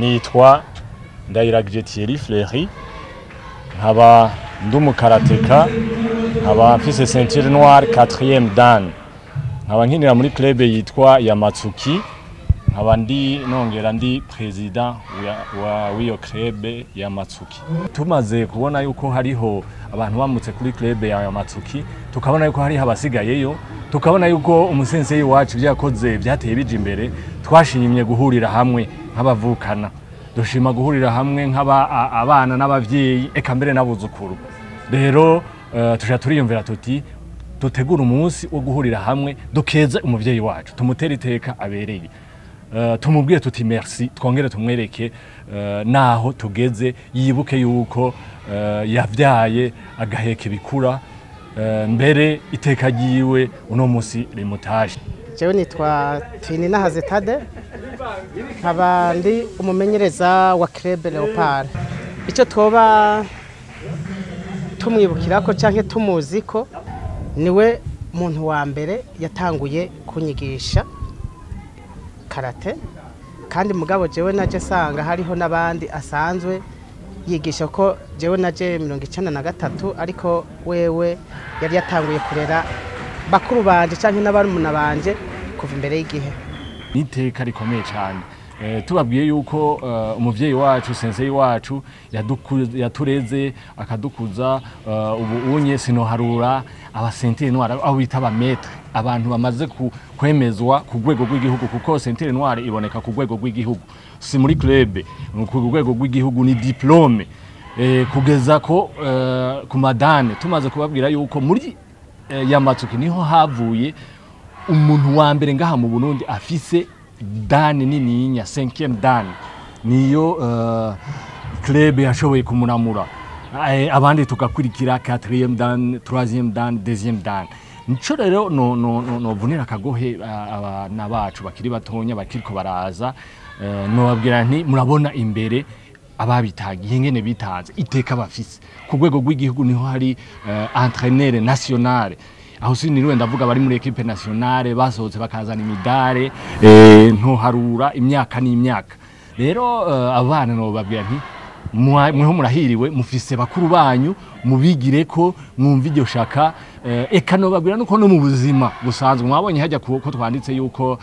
nitwa yagize Fleury nkaba ndi umukarateka nkaba mfise ceinture noire 4e dan nkaba nkinira muri club yitwa Yamatsuki nkaba nongera ndi president w'iyo club ya Matsuki. Tumaze kubona yuko hariho abantu bamutse kuri club ya Matsuki, tukabona yuko hari habasigayeyo, tukabona yuko umusense wacu yakoze byateye bije imbere, twashimye guhurira hamwe nk'abavukana, dushima guhurira hamwe nk'abana n'abavyeyi eka mbere n'abuzukuru. Rero tuja turiyumvira tuti dutegura umunsi wo guhurira hamwe dukeze umuvyeyi wacu, tumutera iteka abereye, tumubwiye tuti merci, twongere tumwereke naho tugeze, yibuke yuko yavyaye agaheka ibikura, mbere iteka giwe uno musi rimutaje. Jewe nitwa Twininahaze Tade, nkaba ndi umumenyereza wa Club Leopard. Icyo twoba tumwibukirako canke tumuziko, niwe muntu wa mbere yatanguye kunyigisha Karaté, kandi mugabo jewe naje sanga hariho nabandi asanzwe yigisha ko jewe naje 1993, ariko wewe yari yatanguye kurera bakuru banje canke n'abarumuna banje kuva imbere y'igihe. Niteka rikomeye cyane, tubabwiye yuko umuvyeyi wacu sensei wacu yatureze akadukuza, ubu unye sinoharura abasentire noire aho bita abametre, abantu bamaze kwemezwa ku rwego rw'igihugu, kuko sentire noire iboneka ku rwego rw'igihugu, si muri club, ku rwego rw'igihugu ni diplome, kugeza ko ku madane. Tumaze kubabwira yuko muri Yamatsuki niho havuye umuntu wa mbere ngaha mu Burundi afise dani nininya 5e dan, niyo club yashoboye kumuramura, abandi tukakurikira 4e dan, 3e dan, 2e dan. Nico rero no vunira akagohe abana bacu bakiri batonya bakiriko baraza, no babwira nti murabona imbere ababitagiye ngene bitanze iteka bafise ku rwego rw'igihugu, niho hari entraîneur national, aho siniriwe ndavuga bari muri equipe nationale basohotse bakazana imidare, ntoharura imyaka n'imyaka. Rero abana no babwira nti mweho murahiriwe, mufise bakuru banyu, mubigire ko mwumva iryo shaka, eka no babwira nuko no mu buzima busanzwe mwabonye hajya ko twanditse yuko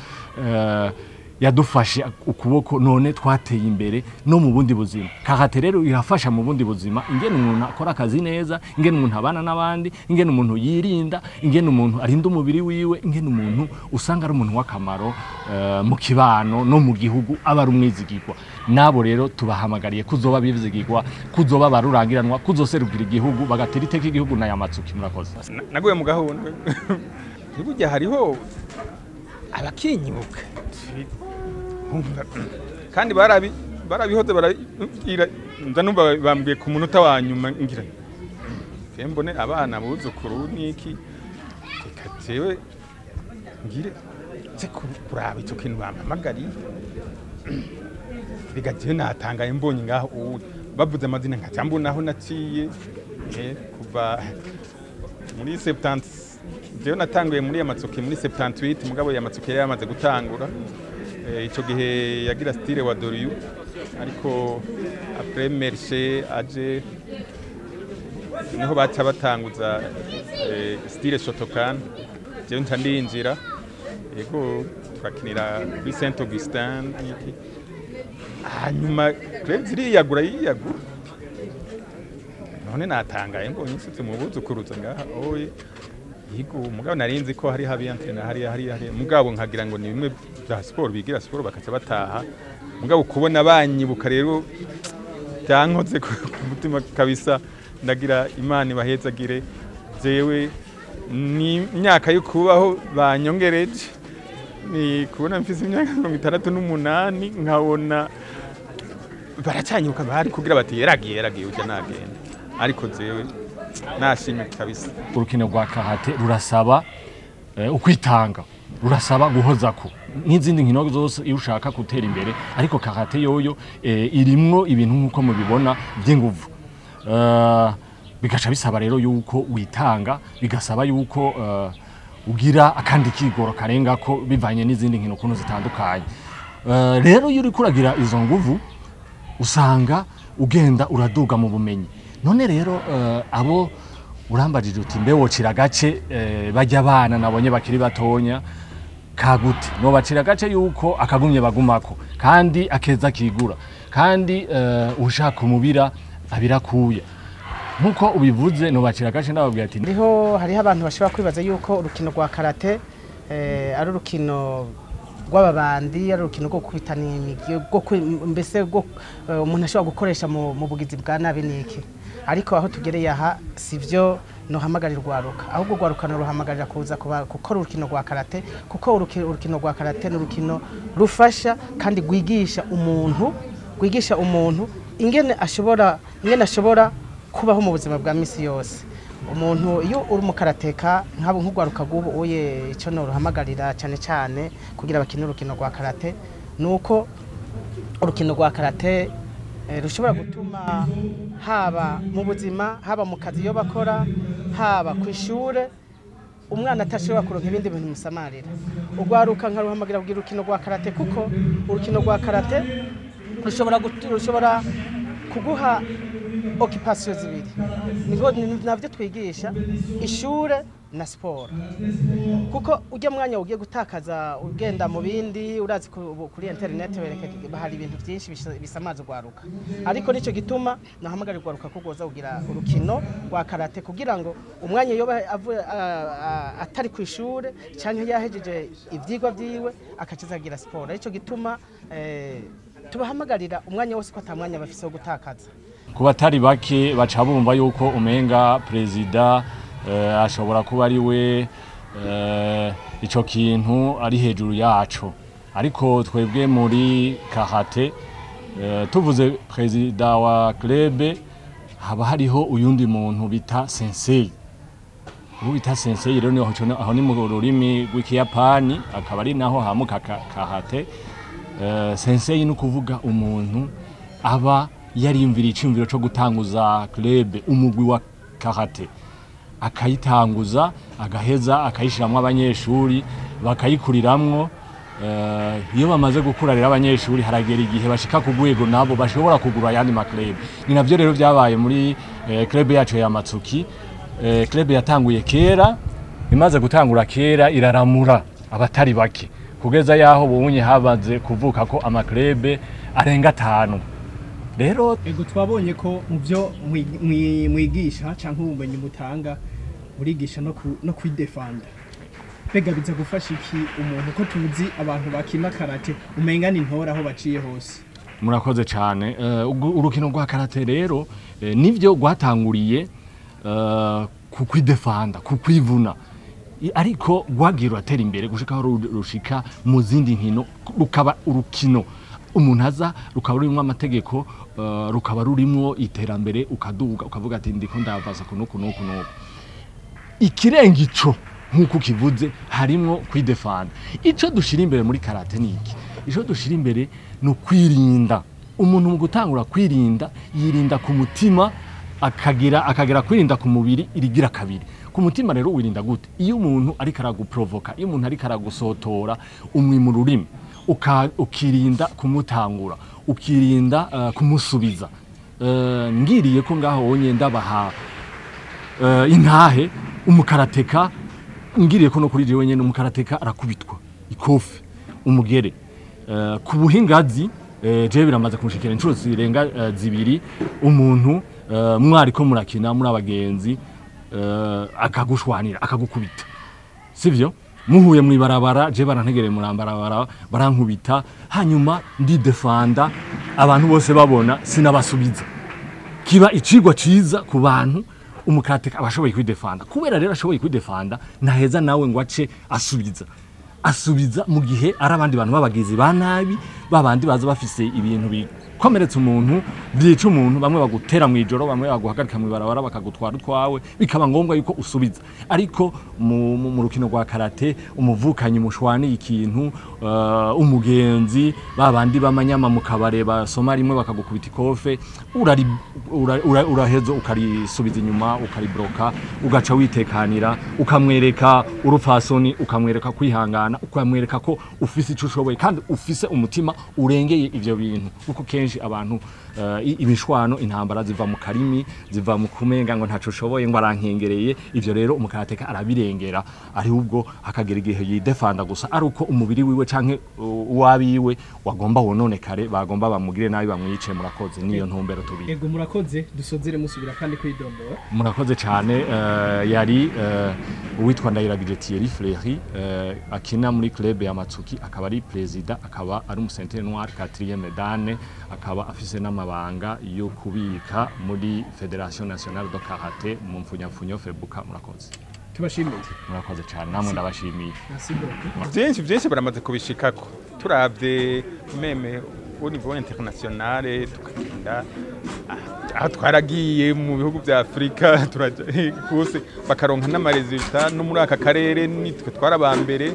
yadufashe ukuboko, none twateye imbere no mu bundi buzima. Karaté rero irafasha mu bundi buzima, ingene umuntu akora akazi neza, ingene umuntu abana n'abandi, ingene umuntu yirinda, ingene umuntu arinda umubiri wiwe, ingene umuntu usanga ari umuntu w'akamaro mu kibano no mu gihugu, aba ari umwizigirwa. Nabo rero tubahamagariye kuzoba bivzigirwa, kuzoba barurangiranwa, kuzoserukira igihugu, bagatera iteka igihugu na Yamatsuki. Murakoze. Naguye mu gahunda nibujya hariho abakinyibuka kandi barabihoze barabira, ndanumva bambwiye ku munota wa nyuma ngira mbone abana buzukuru niki, katewe ngire se kuraba icyo kintu bampamagariye, bigaje natangaye mbonye ngaho bavuze amazina nkacambona aho naciye, kuva muri 70 jewe natanguye muri Yamatsuki muri 78, mugabo Yamatsuki yamaze gutangura ico gihe yagira style wa Doriu, ariko après Merche aje niho baca batanguza style Shotokan. Jewe ntandinjira, yego twakinira kuri Saint Augustin, hanyuma club ziriyagura none natangaye mbonye nsutse mu buzukuruza ngaha oye yigo, mugabo narinzi ko hari habi entraîneur hari mugabo nkagira ngo ni bimwe bya sport, bigira sport bakaca bataha, mugabo kubona banyibuka rero byankoze ku mutima kabisa. Ndagira Imana ibahezagire, jewe ni myaka yo kubaho banyongereje, ni kubona mfise imyaka 68 nkabona baracanyuka bari kugira bati yaragiye ujya nagenda, ariko jewe nashimye kabisa. Urukino rwa Karaté rurasaba ukwitanga, rurasaba guhozako n'izindi nkino zose iyo ushaka gutera imbere, ariko Karaté yoyo irimwo ibintu nk'uko mubibona by'inguvu, bigaca bisaba rero yuko witanga, bigasaba yuko ugira akandi kigoro karenga ko bivanye n'izindi nkino kuno zitandukanye. Rero iyo uri kuragira izo nguvu usanga ugenda uraduga mu bumenyi. None rero abo urambajije uti mbe wocira gace bajya abana nabonye bakiri batonya kagute no bacira gace yuko akagumye bagumako kandi akeza kigura kandi ushaka umubira abirakuye nkuko ubivuze no bacira gace ndababwira ati hariho abantu bashobora kwibaza yuko urukino rwa karate ari urukino rw'ababandi ari urukino rwo kubitana imigwi mbese umuntu ashobora gukoresha mu bugizi bwa nabi niki ariko aho tugereye aha sivyo no hamagarira rwaruka ahubwo rwarukana ruhamagarira kuza gukora urukino rwa karate kuko urukino rwa karate n'urukino rufasha kandi gwigisha umuntu ingene ashobora kubaho mu buzima bwa misi yose. Umuntu iyo uri mu karateka nk'ugwaruka gubu oye ico no ruhamagarira cyane kugira bakine urukino rwa karate nuko urukino rwa karate rushobora gutuma haba mu buzima haba mu kazi yo bakora haba kwishure umwana atashobora kuronka ibindi bintu musamarira ugwaruka nkaruhamagira kugira urukino rwa karate kuko urukino rwa karate rushobora kuguha occupation zibiri niho navyo twigisha ishure na sport kuko ujye mwanya ugiye gutakaza ugenda mu bindi urazi kuri internet hari ibintu byinshi bisamaza rwaruka ariko nico gituma nahamagarirwa rwaruka kugoza kugira urukino rwa karate kugira ngo umwanya yoba atari ku ishure canke yahejeje ivyigwa byiwe akacizagira sport arico gituma tubahamagarira umwanya wose ko atamwanya bafise wo gutakaza. Kuba atari bake baca bumva yuko umenga perezida ashobora kuba ari we ico kintu ari hejuru yacu ariko twebwe muri Karaté tuvuze perezida wa club haba hariho uyundi muntu bita sensei bita sensei rero niho aho ni mu rurimi rw'ikiyapani akaba ari naho hamuka Karaté. Sensei no kuvuga umuntu aba yariyumvira icumviro cyo gutanguza club umugwi wa Karaté akayitanguza agaheza akayishiramwe abanyeshuri bakayikuriramwo iyo bamaze gukura rero abanyeshuri haragera igihe bashika ku rwego nabo bashobora kugura yandi ma club. Ni navyo rero byabaye muri club yacu ya Matsuki. Club yatanguye kera imaze gutangura kera iraramura abatari bake kugeza yaho bunye habaze kuvuka ko ama club arenga 5. Rero ego twabonye ko mu byo mwigisha canke ubumenyi mutanga murigisha no kwidefanda bega biza gufasha iki umuntu ko tuzi abantu bakina karate umenga ni ntora aho baciye hose. Murakoze cyane. Urukino rwa karate rero nivyo gwatanguriye ku kwidefanda ku kwivuna ariko gwagira atera imbere gushika rushika mu zindi nkino rukaba urukino umuntu aza rukaba rurimo amategeko rukaba rurimo iterambere ukaduga ukavuga ati ndiko ndavaza kuno ikirengico nkuko kivuze harimo kwidefanda. Ico dushira imbere muri karate niki ico dushira imbere no kwirinda umuntu mu gutangura kwirinda yirinda ku mutima akagera kwirinda ku mubiri irigira kabiri ku mutima. Rero wirinda gute iyo umuntu ari karaguprovoka iyo umuntu ari karagusotora umwi mu rurimi ukirinda kumutangura ukirinda kumusubiza. Ngiriye ko ngaho wonye ndabaha intahe umukarateka ngiriye ko no kuri je wenyene umukarateka arakubitwa ikofi umugere ku buhingazi je biramaze kumushikira inshuro zirenga 2 umuntu mwari ko murakina muri abagenzi akagushwanira akagukubita sivyo muhuye mu ibarabara je barantegereye murambarabara barankubita hanyuma ndi defanda abantu bose babona sinabasubiza kiba icigwa ciza ku bantu umukarateka abashoboye kwidefanda kubera rero ashoboye kwidefanda ntaheza nawe ngo ace asubiza mu gihe ari abandi bantu babagizi ba nabi babandi baza bafise ibintu bikomeretsa umuntu byica umuntu bamwe bagutera mu ijoro bamwe baguhagarika mu barabara bakagutwara utwawe bikaba ngombwa yuko usubiza. Ariko mu rukino rwa karate umuvukanyi mushwani ikintu umugenzi babandi bamanyama mu kabare basoma rimwe bakagukubita ikofe urahezo ukarisubiza inyuma ukaribroka ugaca witekanira ukamwereka urupfasoni ukamwereka kwihangana ukamwereka ko ufise ico ushoboye kandi ufise umutima urengeye ivyo bintu kuko kenshi kenshi abantu imishwano intambara ziva mu karimi ziva mu kumenga ngo ntaco ushoboye ngo arankengereye ivyo rero umukarateka arabirengera ari ubwo hakagera igihe yidefanda gusa ari uko umubiri wiwe canke uwabiwe wagomba wononekare bagomba bamugire nabi bamwice. Murakoze niyo ntumbero tubi. Ego murakoze dusozere musubira kandi kwidondora. Murakoze cyane yari uwitwa Ndayiragije Thierry Fleury akina muri club ya Matsuki akaba ari president akaba ari umusentere noir 4e dane akaba afise n'amabanga yo kubika muri Federation Nationale de Karaté mu mfunyafunyo febuka. Murakoze tubashimiye. Murakoze cyane namwe ndabashimiye. byinshi baramaze kubishikako turavye meme au niveau international tukagenda aho twaragiye mu bihugu bya Afrika turaje kose bakaronka n'amaresultat no muri aka karere nitwe twarabambere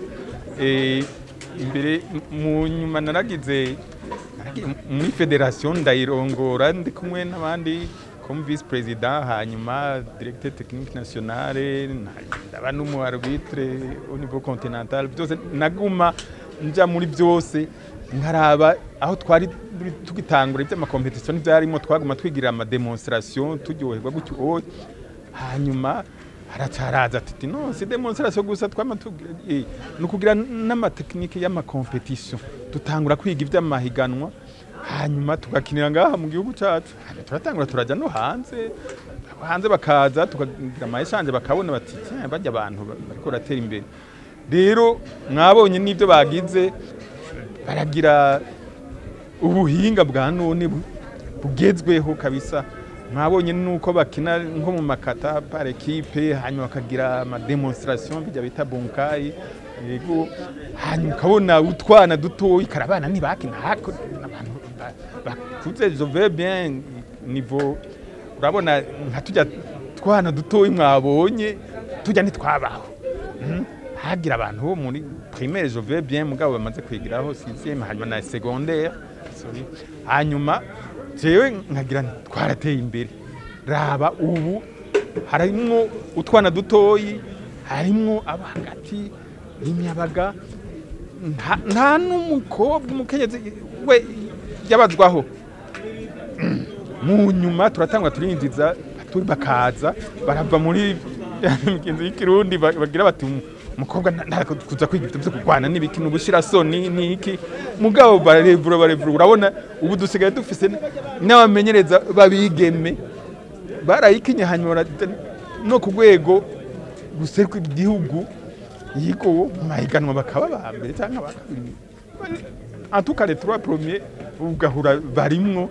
imbere mu nyuma naragize muri federation ndayirongora ndi kumwe n'abandi comme vice président hanyuma directeur technique national ndaba n'umu arbitre au niveau continental byose naguma nja muri byose nkaraba aho twari tugitangura iby'ama competition byarimo twaguma twigira ama demonstration turyoherwa gutyo hanyuma haracaraza ati no c'est demonstration gusa twama no kugira n'ama technique y'ama competition tutangura kwiga iby'amahiganwa hanyuma tugakinira ngaha mu gihugu cyacu turatangura turaja no hanze bakaza tukagira amayeshanje bakabona bati bajya abantu bariko ratera imbere rero mwabonye n'ibyo bagize baragira ubuhinga bwa none bugezweho kabisa mwabonye nuko bakina nko mu makata par équipe hanyuma bakagira ama demonstration bijya bita bonkai yego hanyuma kabona utwana dutoyi karabana nibakina hako abantu bakuze je veux bien niveau urabona nka tujya twana dutoyi mwabonye tujya nitwabaho hagira abantu bo muri primaire je veux bien mugabo bamaze kwigiraho 6e hanyuma na secondaire hanyuma jewe nkagira twarateye imbere raba ubu harimo utwana dutoyi harimo abagati n'imyabaga nta n'umukobwa umukenyezi we yabazwaho mu nyuma turatangwa turindiza bakaza barava muri imigenzo y'ikirundi bagira bati umukobwa kuza kwiga ibyo kugwana n'ibiki n'ubushira soni n'iki mugabo barevura urabona ubu dusigaye dufise n'abamenyereza babigeme barayikinye hanyuma no ku rwego guserwa igihugu yigo mahiganwa bakaba bambere cyangwa bakabiri en tout cas les 3 premiers ugahura barimwo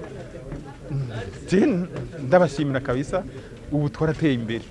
ndabashimira kabisa ubu twarateye imbere.